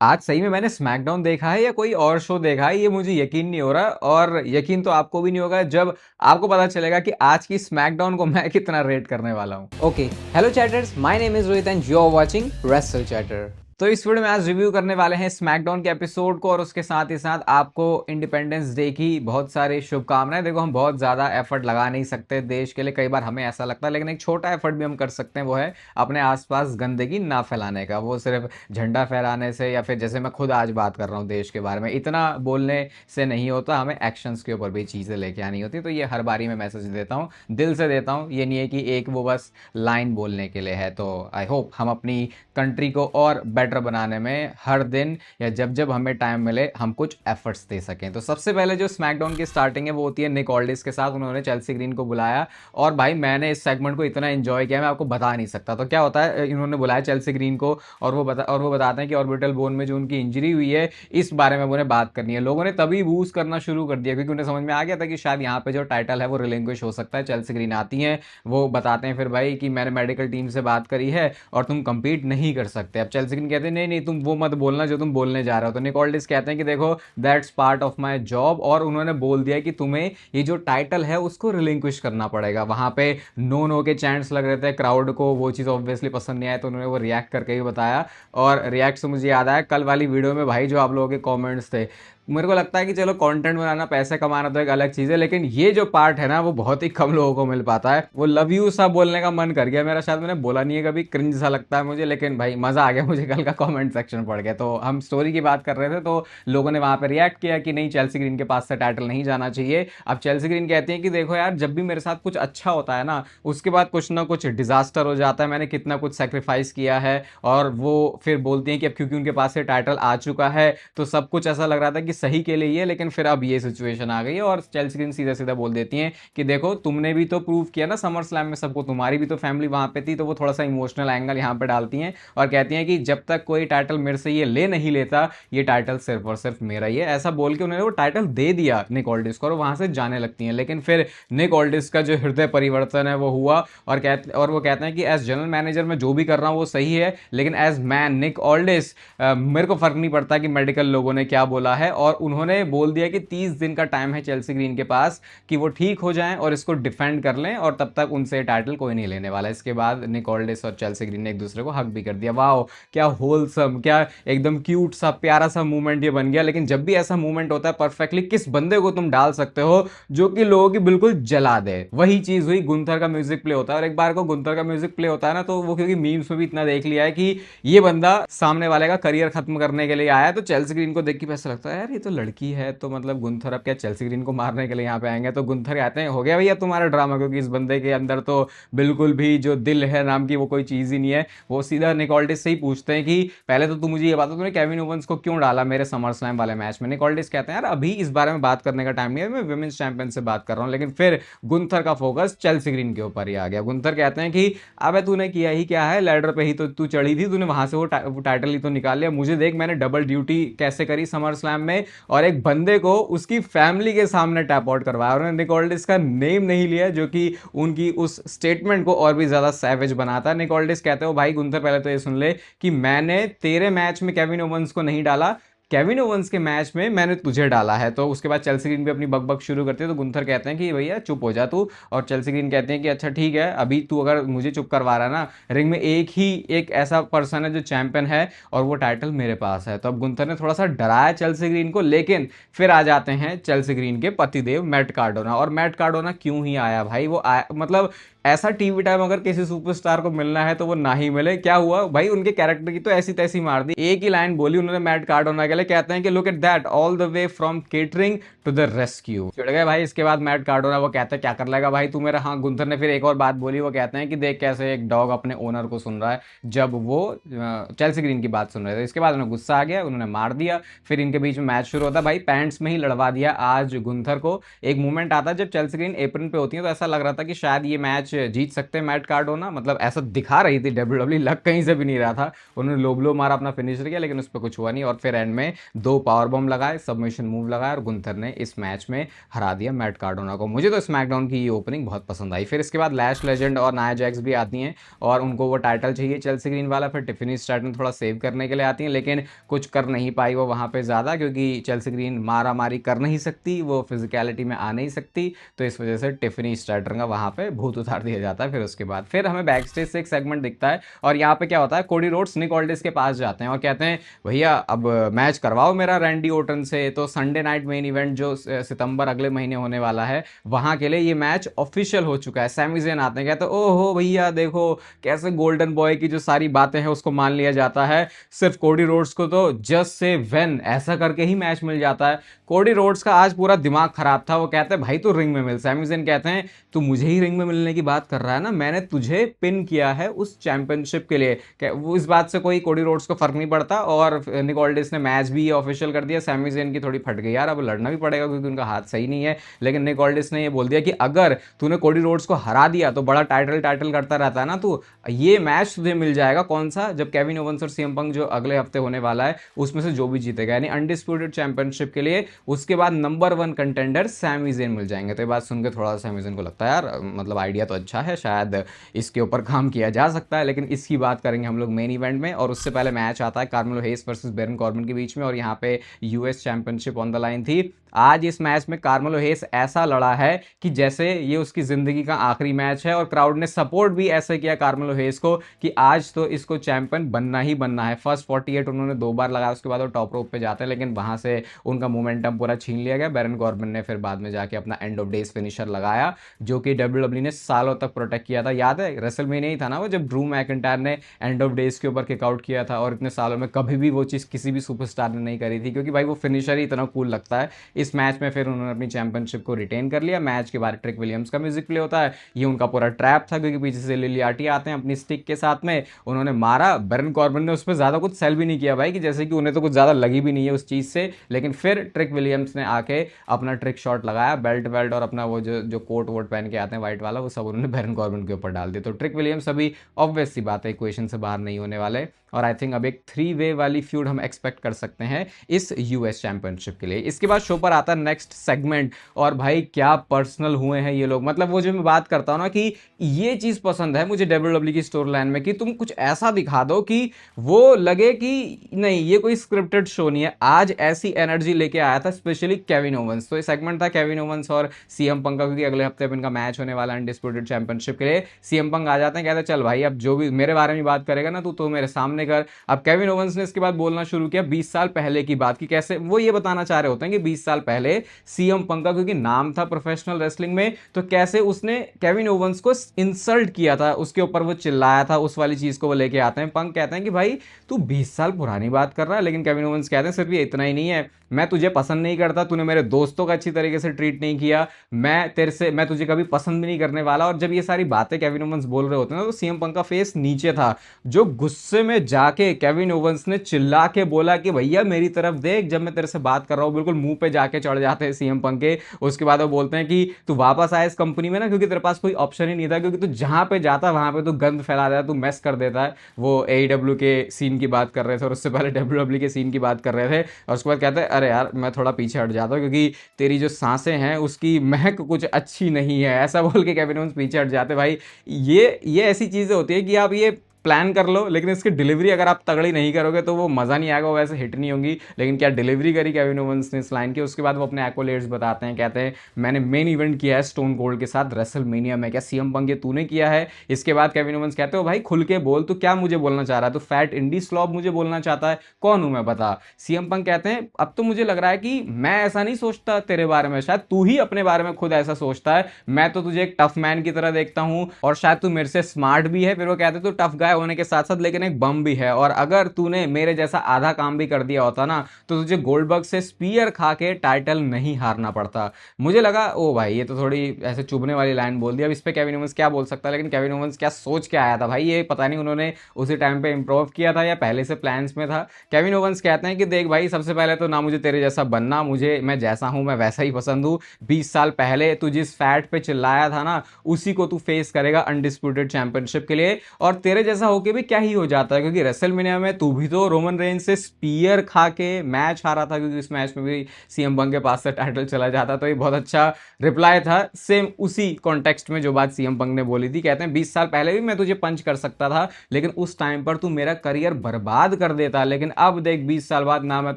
आज सही में मैंने स्मैकडाउन देखा है या कोई और शो देखा है, ये मुझे यकीन नहीं हो रहा। और यकीन तो आपको भी नहीं होगा जब आपको पता चलेगा कि आज की स्मैकडाउन को मैं कितना रेट करने वाला हूँ। Okay, hello chatters. My name is Rohit and you are watching Wrestle Chatter. तो इस वीडियो में आज रिव्यू करने वाले हैं स्मैकडाउन के एपिसोड को, और उसके साथ ही साथ आपको इंडिपेंडेंस डे की बहुत सारी शुभकामनाएं। देखो, हम बहुत ज़्यादा एफर्ट लगा नहीं सकते देश के लिए, कई बार हमें ऐसा लगता है, लेकिन एक छोटा एफर्ट भी हम कर सकते हैं, वो है अपने आसपास गंदगी ना फैलाने का। वो सिर्फ झंडा फहराने से या फिर जैसे मैं खुद आज बात कर रहा हूँ देश के बारे में, इतना बोलने से नहीं होता, हमें एक्शंस के ऊपर भी चीज़ें लेके आनी होती। तो ये हर बारी मैं मैसेज देता हूँ, दिल से देता हूँ, ये नहीं है कि एक वो बस लाइन बोलने के लिए है। तो आई होप हम अपनी कंट्री को और बेटर बनाने में हर दिन या जब जब हमें टाइम मिले हम कुछ एफर्ट्स दे सकें। तो सबसे पहले जो स्मैकडाउन की स्टार्टिंग है वो होती है निक ऑल्डिस के साथ। उन्होंने चेल्सी ग्रीन को बुलाया और भाई मैंने इस सेगमेंट को इतना एंजॉय किया, मैं आपको बता नहीं सकता। तो क्या होता है, इन्होंने बुलाया चेल्सी ग्रीन को और वो बताते हैं कि ऑर्बिटल बोन में जो उनकी इंजरी हुई है इस बारे में उन्हें बात करनी है। लोगों ने तभी बूस्ट करना शुरू कर दिया क्योंकि उन्हें समझ में आ गया था कि शायद यहाँ पे जो टाइटल है वो रिलिंक्विश हो सकता है। चेल्सी ग्रीन आती हैं, वो बताते हैं फिर भाई कि मैंने मेडिकल टीम से बात करी है और तुम कंपीट नहीं कर सकते। अब चेल्सी ग्रीन कहते हैं नहीं नहीं, तुम वो मत बोलना जो तुम बोलने जा रहे हो। तो निक ऑल्डिस कहते हैं कि देखो, that's part of my job, और उन्होंने बोल दिया कि तुम्हें ये जो टाइटल है उसको रिलिंक्विश करना पड़ेगा। वहां पे नो नो के चैंट्स लग रहे थे, क्राउड को वो चीज़ ऑब्वियसली पसंद नहीं आया, तो उन्होंने वो रिएक्ट करके ही बताया। और रिएक्ट से मुझे याद आया कल वाली वीडियो में भाई जो आप लोगों के कॉमेंट्स थे, मेरे को लगता है कि चलो कंटेंट बनाना, पैसे कमाना तो एक अलग चीज़ है, लेकिन ये जो पार्ट है ना वो बहुत ही कम लोगों को मिल पाता है। वो लव यू सा बोलने का मन कर गया मेरा, शायद मैंने बोला नहीं है कभी, क्रिंज सा लगता है मुझे, लेकिन भाई मज़ा आ गया मुझे कल का कमेंट सेक्शन पढ़ के। तो हम स्टोरी की बात कर रहे थे तो लोगों ने वहाँ पर रिएक्ट किया कि नहीं, चेल्सी ग्रीन के पास से टाइटल नहीं जाना चाहिए। अब चेल्सी ग्रीन कहती है कि देखो यार, जब भी मेरे साथ कुछ अच्छा होता है ना उसके बाद कुछ ना कुछ डिजास्टर हो जाता है, मैंने कितना कुछ सेक्रीफाइस किया है। और वो फिर बोलती हैं कि अब क्योंकि उनके पास से टाइटल आ चुका है तो सब कुछ ऐसा लग रहा था कि सही के लिए, लेकिन फिर अब ये सिचुएशन आ गई है। और चेल्सी ग्रीन सीधा सीधा बोल देती हैं कि देखो, तुमने भी तो प्रूव किया ना समर स्लैम में सबको, तुम्हारी भी तो फैमिली वहां पे थी। तो वो थोड़ा सा इमोशनल एंगल यहाँ पे डालती हैं और कहती हैं कि जब तक कोई टाइटल मेरे से ये ले नहीं लेता, ये टाइटल सिर्फ और सिर्फ मेरा ही है। ऐसा बोल के उन्होंने वो टाइटल दे दिया निक ऑल्डिस को और वहां से जाने लगती हैं। लेकिन फिर निक ऑल्डिस का जो हृदय परिवर्तन है वो हुआ, और वो कहते हैं कि एज जनरल मैनेजर मैं जो भी कर रहा हूँ वो सही है, लेकिन एज मैन निक ऑल्डिस मेरे को फर्क नहीं पड़ता कि मेडिकल लोगों ने क्या बोला है। और उन्होंने बोल दिया कि 30 दिन का टाइम है चेल्सी ग्रीन के पास कि वो ठीक हो जाएं और इसको डिफेंड कर लें, और तब तक उनसे टाइटल कोई नहीं लेने वाला। इसके बाद निक ऑल्डिस और चेल्सी ग्रीन ने एक दूसरे को हक भी कर दिया। वाह, क्या होलसम, क्या एकदम क्यूट सा प्यारा सा मूवमेंट ये बन गया। लेकिन जब भी ऐसा मूवमेंट होता है परफेक्टली किस बंदे को तुम डाल सकते हो जो कि लोगों की बिल्कुल जला दे, वही चीज हुई। गुंथर का म्यूजिक प्ले होता है, और एक बार को गुंथर का म्यूजिक प्ले होता है ना तो वो, क्योंकि मीम्स में भी इतना देख लिया है कि ये बंदा सामने वाले का करियर खत्म करने के लिए आया है, तो चेल्सी ग्रीन को देख के ऐसा लगता है यार ये तो लड़की है, तो मतलब गुंथर अब क्या चेल्सी ग्रीन को मारने के लिए यहाँ पे आएंगे। तो गुंथर कहते हैं हो गया भैया तुम्हारा ड्रामा, क्योंकि इस बंदे के अंदर तो बिल्कुल भी जो दिल है नाम की वो कोई चीज ही नहीं है। वो सीधा निक ऑल्डिस से ही पूछते हैं कि पहले तो तुम मुझे ये बता, तुमने केविन ओवंस को क्यों डाला मेरे समर स्लैम वाले मैच में। निक ऑल्डिस कहते हैं यार अभी इस बारे में बात करने का टाइम नहीं है, मैं विमेंस चैंपियन से बात कर रहा हूँ। लेकिन फिर गुंथर का फोकस चेल्सी ग्रीन के ऊपर ही आ गया। गुंथर कहते हैं कि अबे तूने किया ही क्या है, लैडर पे ही तो तू चढ़ी थी, तूने वहां से वो टाइटल ही तो निकाल लिया। मुझे देख मैंने डबल ड्यूटी कैसे करी समर स्लैम में, और एक बंदे को उसकी फैमिली के सामने टैप आउट करवाया। उन्होंने निक ऑल्डिस का नेम नहीं लिया जो कि उनकी उस स्टेटमेंट को और भी ज्यादा सैवेज बनाता है। निक ऑल्डिस कहते हो भाई गुंथर पहले तो ये सुन ले कि मैंने तेरे मैच में केविन ओवंस को नहीं डाला, केविन ओवंस के मैच में मैंने तुझे डाला है। तो उसके बाद चेल्सी ग्रीन भी अपनी बकबक शुरू करते हैं, तो गुंथर कहते हैं कि भैया चुप हो जा तू, और चेल्सी ग्रीन कहते हैं कि अच्छा ठीक है, अभी तू अगर मुझे चुप करवा रहा है ना, रिंग में एक ऐसा पर्सन है जो चैंपियन है और वो टाइटल मेरे पास है। तो अब गुंथर ने थोड़ा सा डराया चेल्सी ग्रीन को, लेकिन फिर आ जाते हैं चेल्सी ग्रीन के पतिदेव मैट कार्डोना। और मैट कार्डोना क्यों ही आया भाई, वो आया मतलब ऐसा टीवी टाइम अगर किसी सुपरस्टार को मिलना है तो वो ना ही मिले। क्या हुआ भाई, उनके कैरेक्टर की तो ऐसी तैसी मार दी। एक ही लाइन बोली उन्होंने मैट कार्डोना के लिए, कहते हैं कि look at that all the way from catering to the rescue. चिढ़ गए भाई। इसके बाद मैट कार्डोना वो कहते हैं क्या कर लेगा भाई तू मेरा। हाँ, गुंथर ने फिर एक और बात बोली, वो कहते हैं कि देख कैसे एक डॉग अपने ओनर को सुन रहा है, जब वो चेल्सी ग्रीन की बात सुन रहे थे। इसके बाद उन्हें गुस्सा आ गया, उन्होंने मार दिया। फिर इनके बीच में मैच शुरू होता है, भाई पैंट्स में ही लड़वा दिया आज गुंथर को। एक मूवमेंट आता है जब चेल्सी ग्रीन एप्रन पे होती है, तो ऐसा लग रहा था कि शायद ये मैच जीत सकते हैं मैट कार्डोना, मतलब ऐसा दिखा रही थी डब्ल्यूडब्ल्यू, लग कहीं से भी नहीं रहा था। उन्होंने लोबलो मारा अपना फिनिशर किया, लेकिन उस पर कुछ हुआ नहीं और फिर एंड में 2 पावर बॉम्ब लगाए, सबमिशन मूव लगाया और गुंथर ने इस मैच में हरा दिया मैट कार्डोना को। मुझे तो स्मैकडाउन की ये ओपनिंग बहुत पसंद आई। फिर इसके बाद लैश लेजेंड और नाया जैक्स भी आती हैं और उनको वो टाइटल चाहिए चेल्सी ग्रीन वाला। फिर टिफिनी स्ट्रैटन थोड़ा सेव करने के लिए आती हैं, लेकिन कुछ कर नहीं पाई वो वहाँ पे ज़्यादा, क्योंकि चेल्सी ग्रीन मारा मारी कर नहीं सकती, वो फिजिकलिटी में आ नहीं सकती, तो इस वजह से टिफिनी स्ट्रैटन का वहाँ पे भूत उतार दिया जाता है। फिर उसके बाद फिर हमें बैक स्टेज से एक सेगमेंट दिखता है और यहाँ पे क्या होता है, कोडी रोड्स निक ऑल्डिस के पास जाते हैं और कहते हैं भैया अब मैच करवाओ मेरा रैंडी ओटन से। तो संडे नाइट मेन इवेंट जो सितंबर अगले महीने होने वाला है, वहां के लिए ये मैच ऑफिशियल हो चुका है। सैमी ज़ेन आते हैं, कहते हैं ओहो भैया देखो कैसे गोल्डन बॉय की जो सारी बातें हैं उसको मान लिया जाता है, सिर्फ कोडी रोड्स को तो जस्ट से व्हेन ऐसा करके ही मैच मिल जाता है। कोडी रोड्स का आज पूरा दिमाग खराब था, वो कहते हैं भाई तू रिंग में मिल। सैमी ज़ेन कहते हैं तू मुझे ही रिंग में मिलने की बात कर रहा है ना, मैंने तुझे पिन किया है उस चैंपियनशिप के लिए। वो इस बात से कोई कोडी रोड्स को फर्क नहीं पड़ता और निक ऑल्डिस ने मैच भी ऑफिशियल कर दिया। सैमी ज़ेन की थोड़ी फट गई यार, अब लड़ना भी पड़ेगा क्योंकि उनका हाथ सही नहीं है, लेकिन निक ऑल्डिस ने ये बोल दिया कि अगर तूने कोडी रोड्स को हरा दिया तो बड़ा टाइटल करता रहता है ना, तो ये मैच तुझे मिल जाएगा। कौन सा? जब केविन ओवेंस और सीएम पंक जो अगले हफ्ते होने वाला है उसमें से जो भी जीतेगा, यानी अनडिस्प्यूटेड चैंपियनशिप के लिए उसके बाद नंबर 1 कंटेंडर सैमी ज़ेन मिल जाएंगे। तो ये बात सुनकर थोड़ा सा सैमी ज़ेन को लगता है यार मतलब आइडिया तो अच्छा है, शायद इसके ऊपर काम किया जा सकता है, लेकिन इसकी बात करेंगे हम लोग मेन इवेंट में। और उससे पहले मैच आता है कार्मेलो हेस वर्सेस बैरन कॉर्बिन के बीच में और यहाँ पे US championship on the line थी। आज इस मैच में कार्मेलो हेस ऐसा लड़ा है कि जैसे ये उसकी जिंदगी का आखिरी मैच है और क्राउड ने सपोर्ट भी ऐसे किया कार्मेलो हेस को कि आज तो इसको चैंपियन बनना ही बनना है। फर्स्ट 48 उन्होंने 2 बार लगाया, उसके बाद वो टॉप रोप पे जाते हैं, लेकिन वहां से उनका मोमेंटम पूरा छीन लिया गया। बैरन कॉर्बिन ने फिर बाद में जाके अपना एंड ऑफ डेज फिनिशर लगाया जो कि डब्ल्यूडब्ल्यू ने सालों तक प्रोटेक्ट किया था। याद है रेसलमेनिया ही था ना वो, जब ड्रू मैकिंटायर ने एंड ऑफ डेज के ऊपर किकआउट किया था और इतने सालों में कभी भी वो चीज़ किसी भी सुपरस्टार ने नहीं करी थी, क्योंकि भाई वो फिनिशर ही इतना कूल लगता है। इस मैच में फिर उन्होंने अपनी चैंपियनशिप को रिटेन कर लिया। मैच के बाद ट्रिक विलियम्स का म्यूजिक प्ले होता है, ये उनका पूरा ट्रैप था क्योंकि पीछे से लिलियाटी आते हैं अपनी स्टिक के साथ में, उन्होंने मारा। बैरन कॉर्बिन ने उस पर ज्यादा कुछ सेल भी नहीं किया भाई, कि जैसे कि उन्हें तो कुछ ज्यादा लगी भी नहीं है उस चीज से, लेकिन फिर ट्रिक विलियम्स ने आके अपना ट्रिक शॉट लगाया, बेल्ट और अपना वो जो कोट वोट पहन के आते हैं व्हाइट वाला, वो सब उन्होंने बैरन कॉर्बिन के ऊपर डाल दिया। तो ट्रिक विलियम्स अभी ऑब्वियस सी बात है इक्वेशन से बाहर नहीं होने वाले और आई थिंक अब एक 3 वे वाली फ्यूड हम एक्सपेक्ट कर सकते हैं इस यूएस चैंपियनशिप के लिए। इसके बाद शो पर आता है नेक्स्ट सेगमेंट और भाई क्या पर्सनल हुए हैं ये लोग। मतलब वो जो मैं बात करता हूं ना कि ये चीज पसंद है मुझे डब्ल्यूडब्ल्यू की स्टोरी लाइन में कि तुम कुछ ऐसा दिखा दो कि वो लगे कि नहीं ये कोई स्क्रिप्टेड शो नहीं है। आज ऐसी एनर्जी लेके आया था स्पेशली केविन ओवेंस। तो ये सेगमेंट था केविन ओवेंस और सीएम पंक का, क्योंकि अगले हफ्ते अब इनका मैच होने वाला है अनडिस्प्यूटेड चैंपियनशिप के लिए। सीएम पंक आ जाते हैं, कहते हैं चल भाई अब जो भी मेरे बारे में बात करेगा ना तो मेरे सामने कर। अब केविन ओवेंस ने इसके बाद बोलना शुरू किया 20 साल पहले की बात, कि कैसे वो ये बताना चाह रहे होते हैं कि 20 साल पहले सीएम पंक का क्योंकि नाम था प्रोफेशनल रेसलिंग में, तो कैसे उसने केविन ओवेंस को इंसल्ट किया था, उसके ऊपर वो चिल्लाया था, उस वाली चीज को वो लेके आते हैं। पंक कहते हैं कि भाई तू 20 साल पुरानी बात कर रहा है, लेकिन केविन ओवेंस कहते हैं सिर्फ ये इतना ही नहीं है, मैं तुझे पसंद नहीं करता, तूने मेरे दोस्तों को अच्छी तरीके से ट्रीट नहीं किया, मैं तुझे कभी पसंद भी नहीं करने वाला। और जब ये सारी बातें केविन ओवेंस बोल रहे होते हैं तो सीएम पंक का फेस नीचे था, जो गुस्से में जाके केविन ओवेंस ने चिल्ला के बोला कि भैया मेरी तरफ देख, जब मैं तेरे से बात कर रहा हूं, बिल्कुल मुंह पे जाके चढ़ जाते हैं सीएम पंक के। उसके बाद वो बोलते हैं कि तू वापस आया इस कंपनी में ना क्योंकि तेरे पास कोई ऑप्शन ही नहीं था, क्योंकि तू जहां पे जाता वहां पे तू गंद फैला देता, तू मेस कर देता है। वो एईडब्ल्यू के सीन की बात कर रहे थे और उससे पहले डब्ल्यूडब्ल्यू के सीन की बात कर रहे थे, और उसके बाद कहते हैं अरे यार मैं थोड़ा पीछे हट जाता हूं क्योंकि तेरी जो सांसें हैं उसकी महक कुछ अच्छी नहीं है, ऐसा बोल के केविन ओवेंस पीछे हट जाते। भाई ये ऐसी चीजें होती है कि आप ये प्लान कर लो, लेकिन इसकी डिलीवरी अगर आप तगड़ी नहीं करोगे तो वो मज़ा नहीं आएगा, वो वैसे हिट नहीं होगी। लेकिन क्या डिलीवरी करी केविन ओवेंस ने इस लाइन की। उसके बाद वो अपने एक्कोलेट्स बताते हैं, कहते हैं मैंने मेन इवेंट किया है स्टोन कोल्ड के साथ रेसलमेनिया में, क्या सीएम पंक ये तूने किया है? इसके बाद केविन ओवेंस कहते हो भाई खुल के बोल, तू क्या मुझे बोलना चाह रहा है? तो फैट इंडी स्लॉब मुझे बोलना चाहता है? कौन हूं मैं बता। सीएम पंक कहते हैं अब तो मुझे लग रहा है कि मैं ऐसा नहीं सोचता तेरे बारे में, शायद तू ही अपने बारे में खुद ऐसा सोचता है, मैं तो तुझे एक टफ मैन की तरह देखता हूं और शायद तू मेरे से स्मार्ट भी है। फिर वो कहते तू टफ गाय गाय होने के साथ साथ लेकिन एक बम भी है, और अगर तूने मेरे जैसा आधा काम भी कर दिया होता ना तो तुझे गोल्डबर्ग से स्पीयर खा के टाइटल नहीं हारना पड़ता। मुझे लगा ओ भाई ये तो थोड़ी ऐसे चुभने वाली लाइन बोल दी, अब इस पे केविन ओवेंस क्या बोल सकता है, लेकिन केविन ओवेंस क्या सोच के आया था भाई, ये पता नहीं उन्होंने उसी टाइम पे इम्प्रूव किया था या पहले से प्लान्स में था। केविन ओवेंस कहते हैं कि देख भाई, सबसे पहले तो ना मुझे तेरे जैसा बनना, मुझे मैं जैसा हूं मैं वैसा ही पसंद हूं। 20 साल पहले तू जिस फैट पे चिल्लाया था ना उसी को तू फेस करेगा अनडिस्प्यूटेड चैंपियनशिप के लिए, और तेरे जैसा होके भी क्या ही हो जाता है, क्योंकि रेसलमेनिया में तू भी तो रोमन रेंज से स्पीयर खा के मैच हारा था, क्योंकि इस मैच में भी सीएम पंक के पास से टाइटल चला जाता। तो ये बहुत अच्छा रिप्लाई था, सेम उसी कॉन्टेक्स्ट में जो बात सीएम पंक ने बोली थी। कहते हैं 20 साल पहले भी मैं तुझे पंच कर सकता था, लेकिन उस टाइम पर तू मेरा करियर बर्बाद कर देता, लेकिन अब देख 20 साल बाद ना मैं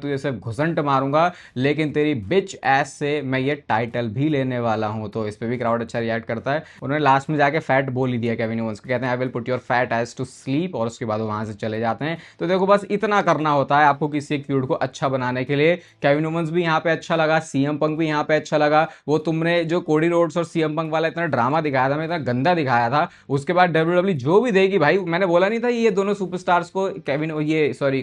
तुझे सिर्फ घुसंट मारूंगा, लेकिन तेरी बिच एस से मैं ये टाइटल भी लेने वाला हूं। तो इस पे भी क्राउड अच्छा रिएक्ट करता है। उन्होंने लास्ट में जाके फैट बोल ही दिया केविन ओवेंस को, कहते हैं I will put your fat ass to sleep, और उसके बाद वो वहां से चले जाते हैं। तो देखो बस इतना करना होता है आपको किसी एक फ्यूड को अच्छा बनाने के लिए। केविन ओवेंस भी यहाँ पे अच्छा लगा, सीएम पंक भी यहाँ पे अच्छा लगा। वो तुमने जो कोडी रोड्स और सीएम पंक वाला इतना ड्रामा दिखाया था, इतना गंदा दिखाया था, उसके बाद डब्ल्यूडब्ल्यू जो भी देगी भाई, मैंने बोला नहीं था ये दोनों सुपरस्टार्स को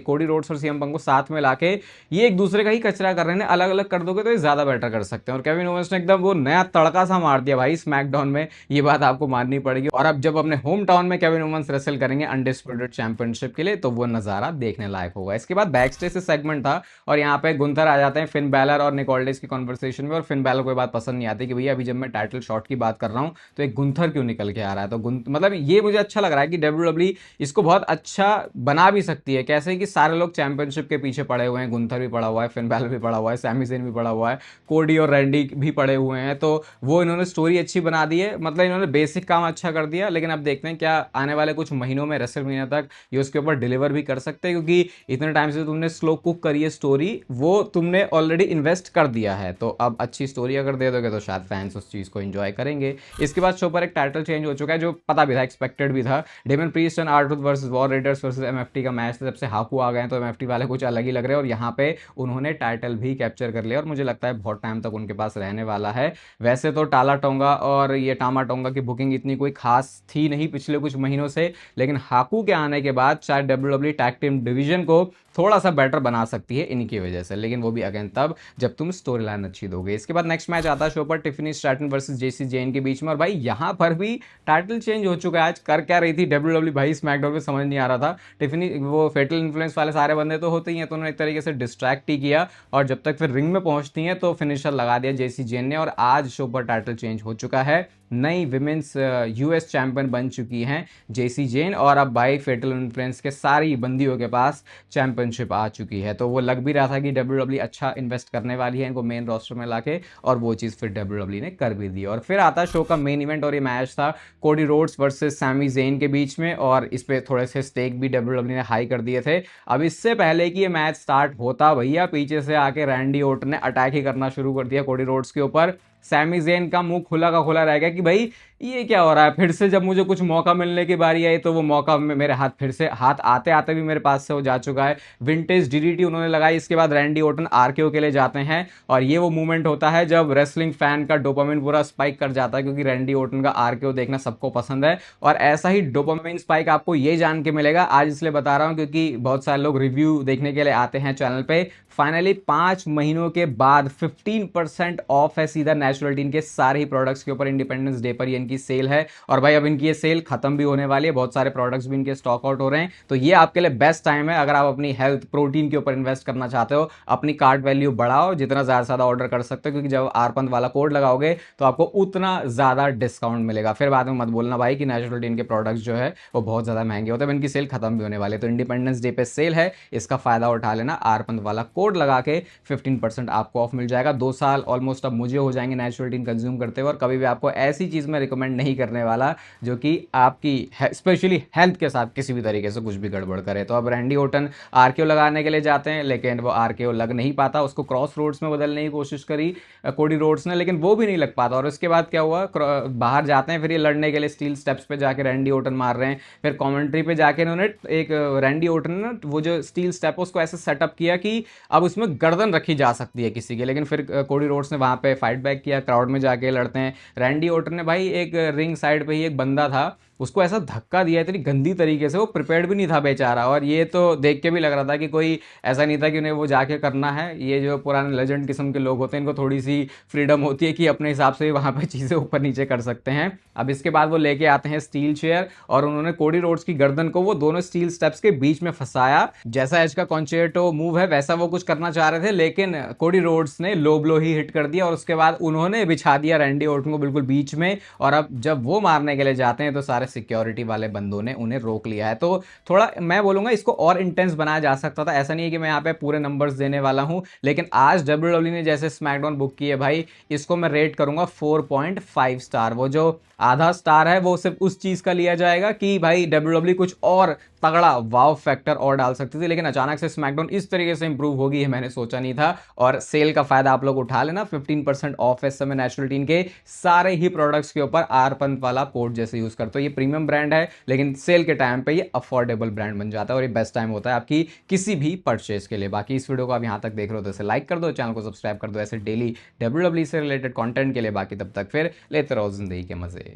कोडी रोड्स और सीएम पंक को साथ में लाके ये एक दूसरे का ही कचरा कर रहे हैं, अलग अलग कर दोगे तो ये ज्यादा बेटर कर सकते हैं। और केविन ओवेंस ने एकदम वो नया तड़का सा मार दिया भाई स्मैकडाउन में, ये बात आपको माननी पड़ेगी। और अब जब अपने होम टाउन में केविन ओवेंस रेसल करेंगे अनडिस्प्यूटेड चैंपियनशिप के लिए, तो वो नजारा देखने लायक होगा। इसके बाद बैक स्टेज से सेगमेंट था, और यहाँ पे गुंथर आ जाते हैं फिन बैलर और निक ऑल्डिस की कॉन्वर्सेशन में, और फिन बैलर को बात पसंद नहीं आती कि भैया अभी जब मैं टाइटल शॉट की बात कर रहा हूँ तो एक गुंथर क्यों निकल के आ रहा है। तो मतलब ये मुझे अच्छा लग रहा है कि डब्ल्यूडब्ल्यू इसको बहुत अच्छा बना भी सकती है, कैसे कि सारे लोग चैंपियनशिप के पीछे पड़े हुए हैं, गुंथर भी पड़ा हुआ है, फिन बैलर भी पड़ा हुआ है, सैमी ज़ेन भी पड़ा हुआ है, कोडी और रैंडी भी पड़े हुए हैं, तो वो इन्होंने स्टोरी अच्छी बना दी है, मतलब इन्होंने बेसिक काम अच्छा कर दिया। लेकिन अब देखते हैं क्या आने वाले कुछ महीनों में रेसलमेनिया तक ये उसके ऊपर डिलीवर भी कर सकते हैं, क्योंकि इतने टाइम से तुमने स्लो कुक करी है स्टोरी, वो तुमने ऑलरेडी इन्वेस्ट कर दिया है, तो अब अच्छी स्टोरी अगर दे दोगे तो शायद फैंस उस चीज को एंजॉय करेंगे। इसके बाद शो पर एक टाइटल चेंज हो चुका है, जो पता भी था, एक्सपेक्टेड भी था। Damian Priest and R Truth versus War Raiders versus MFT का मैच था, जब से हाकू आ गए हैं तो एमएफटी वाले कुछ अलग ही लग रहे हैं, और यहाँ पे उन्होंने टाइटल भी कैप्चर कर लिया, और मुझे लगता है बहुत टाइम तक उनके पास रहने वाला है। वैसे तो टाला टोंगा और ये टामा टोंगा की बुकिंग इतनी कोई खास थी नहीं पिछले कुछ महीनों से, लेकिन हाकू के आने के बाद शायद डब्ल्यूडब्ल्यू टैग टीम डिवीजन को थोड़ा सा बेटर बना सकती है इनकी वजह से, लेकिन वो भी अगेन तब जब तुम स्टोरी लाइन अच्छी दोगे। इसके बाद नेक्स्ट मैच आता है शो पर टिफनी स्ट्रैटन वर्सेस जेसी जेन के बीच में, और भाई यहाँ पर भी टाइटल चेंज हो चुका है। आज कर क्या रही थी डब्ल्यूडब्ल्यू भाई स्मैकडाउन में, समझ नहीं आ रहा था। टिफनी वो फेटल इन्फ्लुएंस वाले सारे बंदे तो होते ही हैं, तो उन्होंने एक तरीके से डिस्ट्रैक्ट ही किया, और जब तक फिर रिंग में पहुंचती हैं तो फिनिशर लगा दिया जेसी जेन ने, और आज शो पर टाइटल चेंज हो चुका है। नई विमेंस यूएस चैंपियन बन चुकी हैं जेसी जेन, और अब भाई फेटल इन्फ्लुएंस के सारी बंदियों के पास चैंपियनशिप आ चुकी है, तो वो लग भी रहा था कि डब्ल्यूडब्ल्यू अच्छा इन्वेस्ट करने वाली है इनको मेन रोस्टर में लाके, और वो चीज़ फिर डब्ल्यूडब्ल्यू ने कर भी दी। और फिर आता शो का मेन इवेंट, और ये मैच था Cody Rhodes versus Sami Zayn के बीच में, और इस पे थोड़े से स्टेक भी डब्ल्यूडब्ल्यू ने हाई कर दिए थे। अब इससे पहले कि ये मैच स्टार्ट होता भैया पीछे से आके रैंडी ओर्टन ने अटैक ही करना शुरू कर दिया कोडी रोड्स के ऊपर। सैमी ज़ेन का मुंह खुला का खुला रह गया कि भाई ये क्या हो रहा है, फिर से जब मुझे कुछ मौका मिलने की बारी आई तो वो मौका मेरे हाथ फिर से हाथ आते आते भी मेरे पास से वो जा चुका है। विंटेज डीडीटी उन्होंने लगाई, इसके बाद रैंडी ओर्टन आरकेओ के लिए जाते हैं, और ये वो मूवमेंट होता है जब रेसलिंग फैन का डोपामिन पूरा स्पाइक कर जाता है, क्योंकि रैंडी ओर्टन का आरकेओ देखना सबको पसंद है, और ऐसा ही डोपामिन स्पाइक आपको ये जान के मिलेगा। आज इसलिए बता रहा हूँ क्योंकि बहुत सारे लोग रिव्यू देखने के लिए आते हैं चैनल पे। फाइनली 5 महीनों के बाद 15% ऑफ है सीधा नेचुरल टीन के सारे ही प्रोडक्ट्स के ऊपर। इंडिपेंडेंस डे पर ये इनकी सेल है, और भाई अब इनकी ये सेल खत्म भी होने वाली है, बहुत सारे प्रोडक्ट्स भी इनके स्टॉक आउट हो रहे हैं, तो ये आपके लिए बेस्ट टाइम है अगर आप अपनी हेल्थ प्रोटीन के ऊपर इन्वेस्ट करना चाहते हो। अपनी कार्ट वैल्यू बढ़ाओ, जितना ज़्यादा से ज़्यादा ऑर्डर कर सकते हो, क्योंकि जब आरपंथ वाला कोड लगाओगे तो आपको उतना ज़्यादा डिस्काउंट मिलेगा। फिर बाद में मत बोलना भाई कि नेचुरल टीन के प्रोडक्ट्स जो है वो बहुत ज़्यादा महंगे होते हैं, इनकी सेल खत्म भी होने वाली है। तो इंडिपेंडेंस डे पे सेल है, इसका फायदा उठा लेना, आरपंथ वाला कोड लगा के 15% आपको ऑफ मिल जाएगा। 2 साल ऑलमोस्ट अब मुझे हो जाएंगे नेचुरल टीन कंज्यूम करते हुए, और कभी भी आपको ऐसी चीज़ में रिकमेंड नहीं करने वाला जो कि आपकी स्पेशली हेल्थ के साथ किसी भी तरीके से कुछ भी गड़बड़ करे। तो अब रैंडी ओर्टन आरकेओ लगाने के लिए जाते हैं, लेकिन वो आरकेओ लग नहीं पाता, उसको क्रॉस रोड्स में बदलने की कोशिश करी कोडी रोड्स ने, लेकिन वो भी नहीं लग पाता। और उसके बाद क्या हुआ, बाहर जाते हैं, फिर ये लड़ने के लिए स्टील स्टेप्स पे जाके रैंडी ओर्टन मार रहे हैं, फिर कमेंट्री पे जाके इन्होंने एक रैंडी ओर्टन ने वो जो स्टील स्टेप उसको ऐसे सेटअप किया कि अब उसमें गर्दन रखी जा सकती है किसी की, लेकिन फिर कोडी रोड्स ने वहां पे फाइट बैक किया, क्राउड में जाके लड़ते हैं। रैंडी ओर्टन ने भाई एक रिंग साइड पे ही एक बंदा था उसको ऐसा धक्का दिया इतनी गंदी तरीके से, वो प्रिपेयर्ड भी नहीं था बेचारा। और ये तो देख के भी लग रहा था कि कोई ऐसा नहीं था कि उन्हें वो जाके करना है। ये जो पुराने लेजेंड किस्म के लोग होते हैं, इनको थोड़ी सी फ्रीडम होती है कि अपने हिसाब से वहाँ पे चीज़ें ऊपर नीचे कर सकते हैं। अब इसके बाद वो लेके आते हैं स्टील चेयर, और उन्होंने कोडी रोड्स की गर्दन को वो दोनों स्टील स्टेप्स के बीच में फंसाया। जैसा एज का कॉन्चेर्टो मूव है वैसा वो कुछ करना चाह रहे थे, लेकिन कोडी रोड्स ने लो ब्लो ही हिट कर दिया, और उसके बाद उन्होंने बिछा दिया रैंडी ऑर्टन को बिल्कुल बीच में। और अब जब वो मारने के लिए जाते हैं तो सारे सिक्योरिटी वाले बंदों ने उन्हें रोक लिया है। तो थोड़ा मैं बोलूंगा इसको और इंटेंस बनाया जा सकता था। ऐसा नहीं है कि मैं यहाँ पे पूरे नंबर्स देने वाला हूँ, लेकिन आज डब्ल्यूडब्ल्यू ने जैसे स्मैकडाउन बुक की है भाई, इसको मैं रेट करूंगा 4.5 स्टार। वो जो आधा स्टार है वो सिर्फ उस चीज का लिया जाएगा कि भाई डब्ल्यूडब्ल्यू कुछ और तगड़ा वाव फैक्टर और डाल सकती थी, लेकिन अचानक से स्मैकडाउन इस तरीके से इंप्रूव होगी ये मैंने सोचा नहीं था। और सेल का फायदा आप लोग उठा लेना, 15% ऑफ इस समय नेचुरल टीन के सारे ही प्रोडक्ट्स के ऊपर आर पंत वाला कोड जैसे यूज करते हो। ये प्रीमियम ब्रांड है, लेकिन सेल के टाइम पे ये अफोर्डेबल ब्रांड बन जाता है, और ये बेस्ट टाइम होता है आपकी किसी भी परचेज के लिए। बाकी इस वीडियो को आप यहाँ तक देख रहे हो तो इसे लाइक कर दो, चैनल को सब्सक्राइब कर दो ऐसे डेली डब्ल्यूडब्ल्यू से रिलेटेड कंटेंट के लिए। बाकी तब तक फिर लेते रहो जिंदगी के मजे।